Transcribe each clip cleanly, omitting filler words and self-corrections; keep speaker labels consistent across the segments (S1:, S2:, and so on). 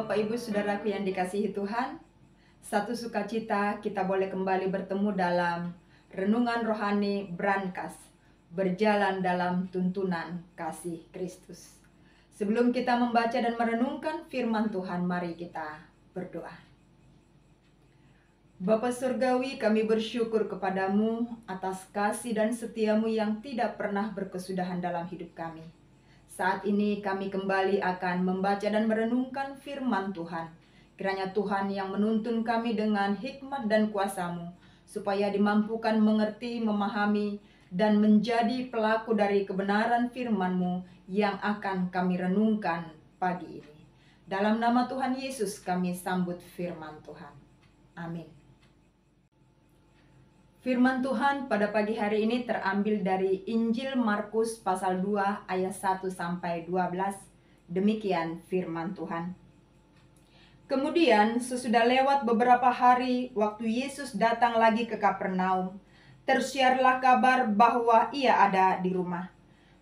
S1: Bapak Ibu Saudaraku yang dikasihi Tuhan, satu sukacita kita boleh kembali bertemu dalam renungan rohani Brankas, berjalan dalam tuntunan kasih Kristus. Sebelum kita membaca dan merenungkan firman Tuhan, mari kita berdoa. Bapa Surgawi, kami bersyukur kepadamu atas kasih dan setiamu yang tidak pernah berkesudahan dalam hidup kami. Saat ini kami kembali akan membaca dan merenungkan firman Tuhan. Kiranya Tuhan yang menuntun kami dengan hikmat dan kuasa-Mu, supaya dimampukan mengerti, memahami, dan menjadi pelaku dari kebenaran firman-Mu yang akan kami renungkan pagi ini. Dalam nama Tuhan Yesus kami sambut firman Tuhan. Amin. Firman Tuhan pada pagi hari ini terambil dari Injil Markus pasal 2 ayat 1-12. Demikian firman Tuhan. Kemudian sesudah lewat beberapa hari, waktu Yesus datang lagi ke Kapernaum, tersiarlah kabar bahwa ia ada di rumah.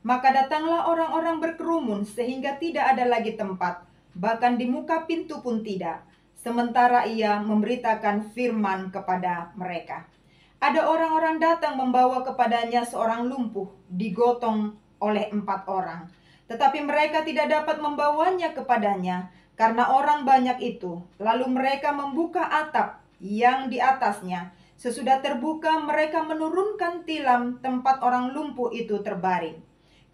S1: Maka datanglah orang-orang berkerumun sehingga tidak ada lagi tempat, bahkan di muka pintu pun tidak, sementara ia memberitakan firman kepada mereka. Ada orang-orang datang membawa kepadanya seorang lumpuh, digotong oleh 4 orang. Tetapi mereka tidak dapat membawanya kepadanya, karena orang banyak itu. Lalu mereka membuka atap yang di atasnya. Sesudah terbuka, mereka menurunkan tilam tempat orang lumpuh itu terbaring.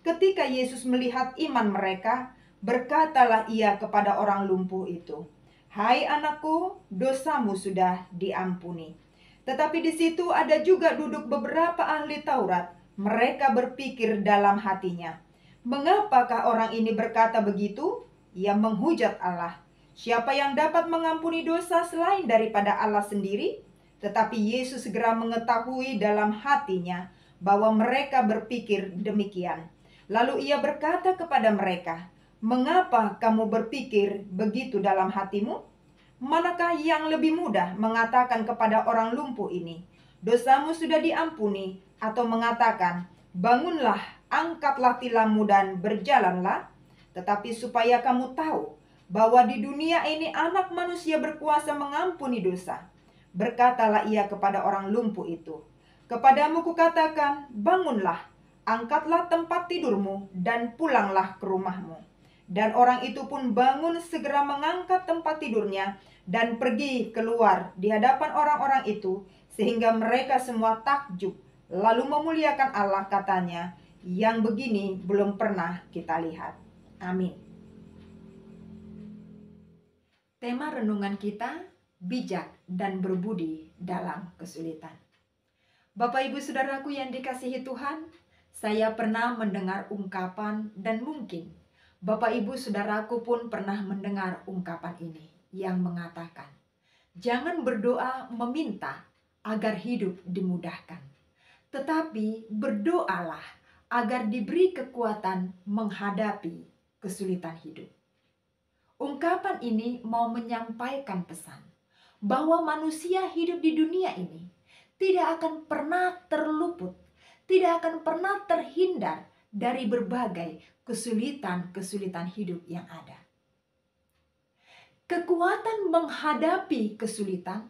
S1: Ketika Yesus melihat iman mereka, berkatalah ia kepada orang lumpuh itu, "Hai anakku, dosamu sudah diampuni." Tetapi di situ ada juga duduk beberapa ahli Taurat. Mereka berpikir dalam hatinya, "Mengapakah orang ini berkata begitu?" Ia menghujat Allah. "Siapa yang dapat mengampuni dosa selain daripada Allah sendiri?" Tetapi Yesus segera mengetahui dalam hatinya bahwa mereka berpikir demikian. Lalu ia berkata kepada mereka, "Mengapa kamu berpikir begitu dalam hatimu? Manakah yang lebih mudah mengatakan kepada orang lumpuh ini, 'Dosamu sudah diampuni,' atau mengatakan, 'Bangunlah, angkatlah tilammu dan berjalanlah'? Tetapi supaya kamu tahu bahwa di dunia ini Anak Manusia berkuasa mengampuni dosa." Berkatalah ia kepada orang lumpuh itu, "Kepadamu kukatakan, bangunlah, angkatlah tempat tidurmu dan pulanglah ke rumahmu." Dan orang itu pun bangun, segera mengangkat tempat tidurnya dan pergi keluar di hadapan orang-orang itu, sehingga mereka semua takjub, lalu memuliakan Allah, katanya, "Yang begini belum pernah kita lihat." Amin. Tema renungan kita, bijak dan berbudi dalam kesulitan. Bapak Ibu Saudaraku yang dikasihi Tuhan, saya pernah mendengar ungkapan, dan mungkin Bapak Ibu Saudaraku pun pernah mendengar ungkapan ini yang mengatakan, jangan berdoa meminta agar hidup dimudahkan, tetapi berdoalah agar diberi kekuatan menghadapi kesulitan hidup. Ungkapan ini mau menyampaikan pesan bahwa manusia hidup di dunia ini tidak akan pernah terluput, tidak akan pernah terhindar dari berbagai kesulitan-kesulitan hidup yang ada. Kekuatan menghadapi kesulitan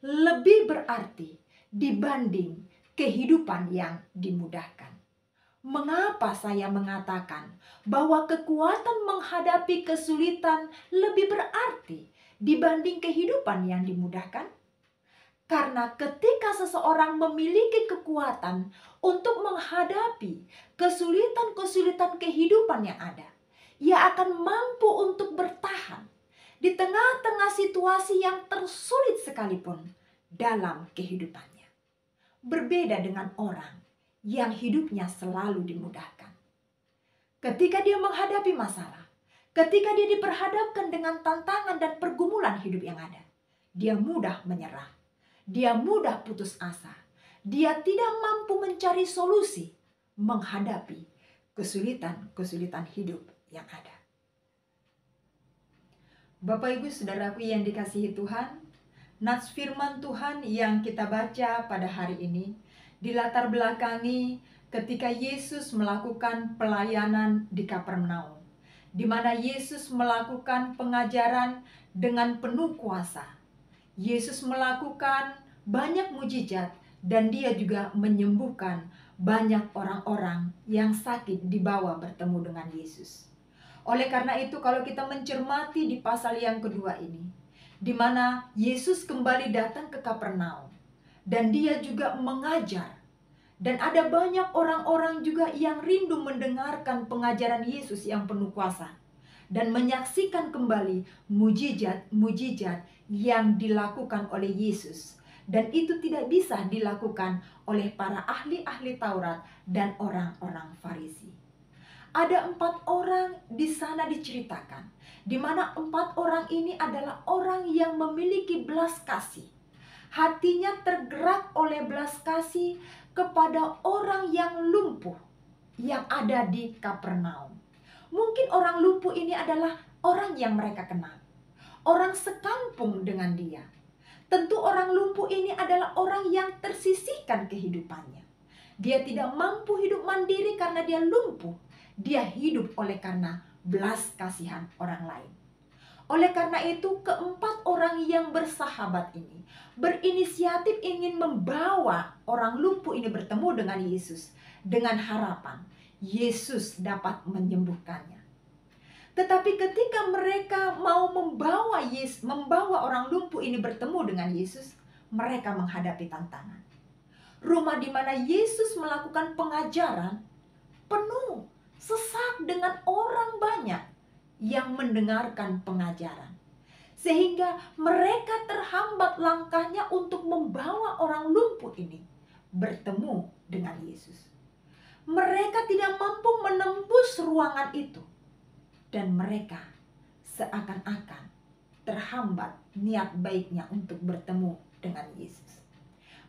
S1: lebih berarti dibanding kehidupan yang dimudahkan. Mengapa saya mengatakan bahwa kekuatan menghadapi kesulitan lebih berarti dibanding kehidupan yang dimudahkan? Karena ketika seseorang memiliki kekuatan untuk menghadapi kesulitan-kesulitan kehidupan yang ada, ia akan mampu untuk bertahan di tengah-tengah situasi yang tersulit sekalipun dalam kehidupannya. Berbeda dengan orang yang hidupnya selalu dimudahkan. Ketika dia menghadapi masalah, ketika dia diperhadapkan dengan tantangan dan pergumulan hidup yang ada, dia mudah menyerah. Dia mudah putus asa. Dia tidak mampu mencari solusi menghadapi kesulitan-kesulitan hidup yang ada. Bapak Ibu Saudaraku yang dikasihi Tuhan, nats firman Tuhan yang kita baca pada hari ini dilatar belakangi ketika Yesus melakukan pelayanan di Kapernaum. di mana Yesus melakukan pengajaran dengan penuh kuasa. Yesus melakukan banyak mujizat dan dia juga menyembuhkan banyak orang-orang yang sakit dibawa bertemu dengan Yesus. Oleh karena itu, kalau kita mencermati di pasal yang kedua ini, di mana Yesus kembali datang ke Kapernaum dan dia juga mengajar. Dan ada banyak orang-orang juga yang rindu mendengarkan pengajaran Yesus yang penuh kuasa dan menyaksikan kembali mujizat-mujizat yang dilakukan oleh Yesus. Dan itu tidak bisa dilakukan oleh para ahli-ahli Taurat dan orang-orang Farisi. Ada 4 orang di sana diceritakan, di mana 4 orang ini adalah orang yang memiliki belas kasih. Hatinya tergerak oleh belas kasih kepada orang yang lumpuh yang ada di Kapernaum. Mungkin orang lumpuh ini adalah orang yang mereka kenal, orang sekampung dengan dia. Tentu orang lumpuh ini adalah orang yang tersisihkan kehidupannya. Dia tidak mampu hidup mandiri karena dia lumpuh. Dia hidup oleh karena belas kasihan orang lain. Oleh karena itu, keempat orang yang bersahabat ini berinisiatif ingin membawa orang lumpuh ini bertemu dengan Yesus dengan harapan Yesus dapat menyembuhkannya. Tetapi ketika mereka mau membawa orang lumpuh ini bertemu dengan Yesus, mereka menghadapi tantangan. Rumah di mana Yesus melakukan pengajaran penuh, sesak dengan orang banyak yang mendengarkan pengajaran. Sehingga mereka terhambat langkahnya untuk membawa orang lumpuh ini bertemu dengan Yesus. Mereka tidak mampu menembus ruangan itu. Dan mereka seakan-akan terhambat niat baiknya untuk bertemu dengan Yesus.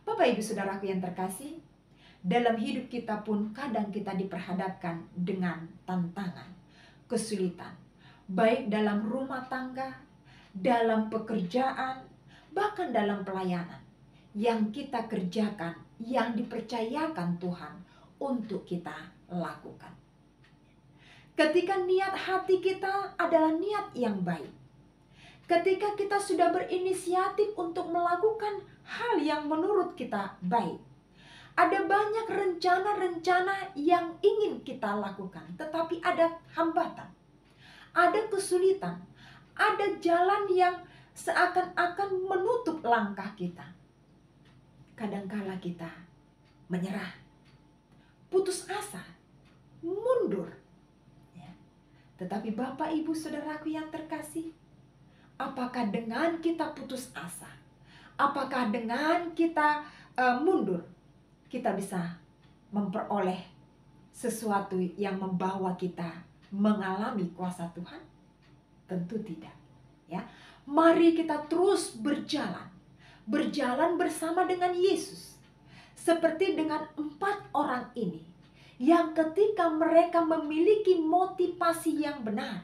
S1: Bapak Ibu Saudaraku yang terkasih, dalam hidup kita pun kadang kita diperhadapkan dengan tantangan, kesulitan. Baik dalam rumah tangga, dalam pekerjaan, bahkan dalam pelayanan yang kita kerjakan, yang dipercayakan Tuhan untuk kita lakukan. Ketika niat hati kita adalah niat yang baik, ketika kita sudah berinisiatif untuk melakukan hal yang menurut kita baik, ada banyak rencana-rencana yang ingin kita lakukan, tetapi ada hambatan, ada kesulitan, ada jalan yang seakan-akan menutup langkah kita. Kadangkala kita menyerah, putus asa, mundur. Ya. Tetapi Bapak Ibu Saudaraku yang terkasih, apakah dengan kita putus asa, apakah dengan kita mundur, kita bisa memperoleh sesuatu yang membawa kita mengalami kuasa Tuhan? Tentu tidak. Ya, mari kita terus berjalan bersama dengan Yesus. Seperti dengan 4 orang ini, yang ketika mereka memiliki motivasi yang benar,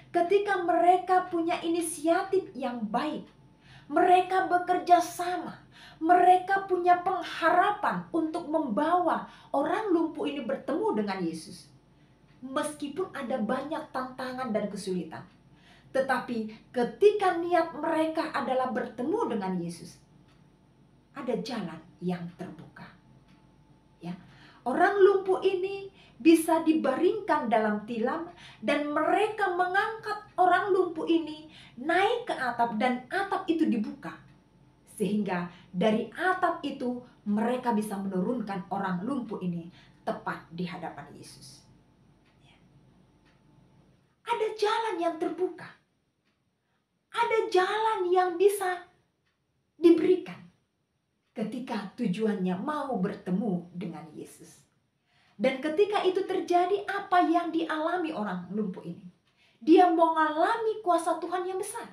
S1: ketika mereka punya inisiatif yang baik, mereka bekerja sama, mereka punya pengharapan untuk membawa orang lumpuh ini bertemu dengan Yesus. Meskipun ada banyak tantangan dan kesulitan, tetapi ketika niat mereka adalah bertemu dengan Yesus, ada jalan yang terbuka. Ya, orang lumpuh ini bisa dibaringkan dalam tilam dan mereka mengangkat orang lumpuh ini naik ke atap dan atap itu dibuka. Sehingga dari atap itu mereka bisa menurunkan orang lumpuh ini tepat di hadapan Yesus. Ya. Ada jalan yang terbuka. Ada jalan yang bisa diberikan ketika tujuannya mau bertemu dengan Yesus. Dan ketika itu terjadi, apa yang dialami orang lumpuh ini? Dia mengalami kuasa Tuhan yang besar.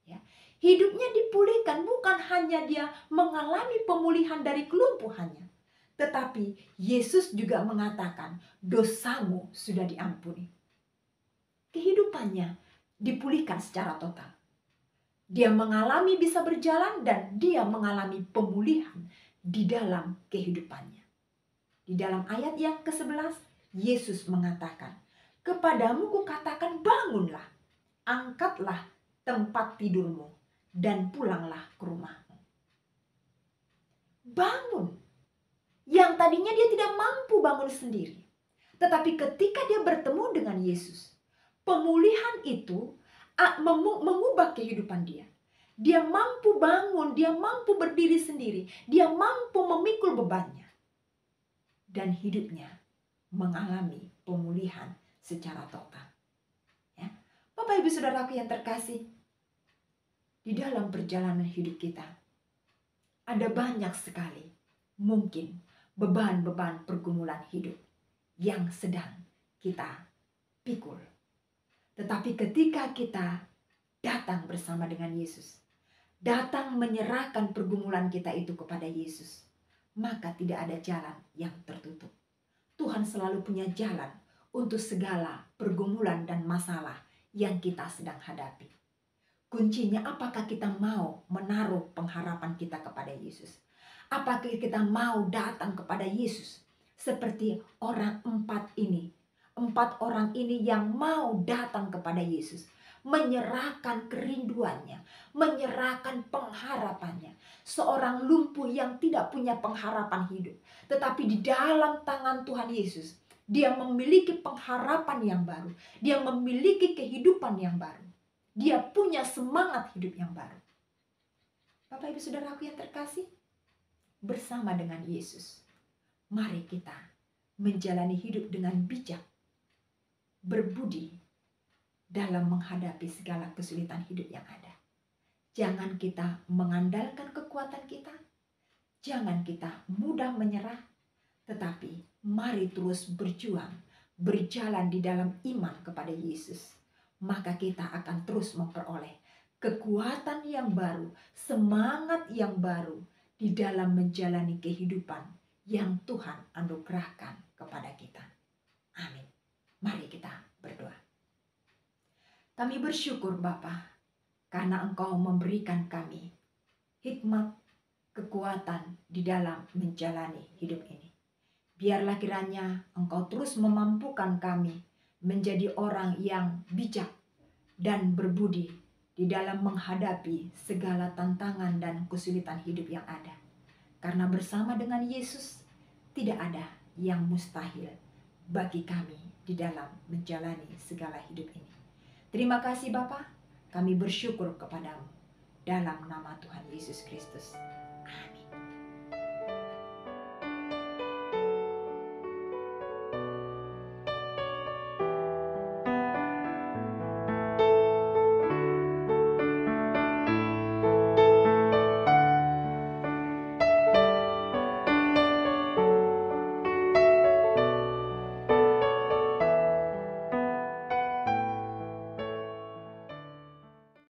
S1: Ya. Hidupnya dipulihkan, bukan hanya dia mengalami pemulihan dari kelumpuhannya. Tetapi Yesus juga mengatakan, dosamu sudah diampuni. Kehidupannya dipulihkan secara total. Dia mengalami bisa berjalan dan dia mengalami pemulihan di dalam kehidupannya. Di dalam ayat yang ke-11, Yesus mengatakan, Kepadamu kukatakan, bangunlah, angkatlah tempat tidurmu, dan pulanglah ke rumahmu. Bangun. Yang tadinya dia tidak mampu bangun sendiri. Tetapi ketika dia bertemu dengan Yesus, pemulihan itu mengubah kehidupan dia. Dia mampu bangun, dia mampu berdiri sendiri, dia mampu memikul bebannya. Dan hidupnya mengalami pemulihan secara total. Ya. Bapak Ibu Saudaraku yang terkasih, di dalam perjalanan hidup kita ada banyak sekali mungkin beban-beban pergumulan hidup yang sedang kita pikul. Tetapi ketika kita datang bersama dengan Yesus, datang menyerahkan pergumulan kita itu kepada Yesus, maka tidak ada jalan yang tertutup. Tuhan selalu punya jalan untuk segala pergumulan dan masalah yang kita sedang hadapi. Kuncinya, apakah kita mau menaruh pengharapan kita kepada Yesus? Apakah kita mau datang kepada Yesus seperti empat orang ini yang mau datang kepada Yesus, menyerahkan kerinduannya, menyerahkan pengharapannya. Seorang lumpuh yang tidak punya pengharapan hidup, tetapi di dalam tangan Tuhan Yesus, dia memiliki pengharapan yang baru, dia memiliki kehidupan yang baru, dia punya semangat hidup yang baru. Bapak Ibu Saudaraku yang terkasih, bersama dengan Yesus, mari kita menjalani hidup dengan bijak, berbudi dalam menghadapi segala kesulitan hidup yang ada. Jangan kita mengandalkan kekuatan kita, jangan kita mudah menyerah, tetapi mari terus berjuang, berjalan di dalam iman kepada Yesus. Maka kita akan terus memperoleh kekuatan yang baru, semangat yang baru di dalam menjalani kehidupan yang Tuhan anugerahkan kepada kita. Amin. Mari kita berdoa. Kami bersyukur Bapa, karena Engkau memberikan kami hikmat, kekuatan di dalam menjalani hidup ini. Biarlah kiranya Engkau terus memampukan kami menjadi orang yang bijak dan berbudi di dalam menghadapi segala tantangan dan kesulitan hidup yang ada. Karena bersama dengan Yesus tidak ada yang mustahil bagi kami di dalam menjalani segala hidup ini. Terima kasih Bapa, kami bersyukur kepadamu dalam nama Tuhan Yesus Kristus. Amin.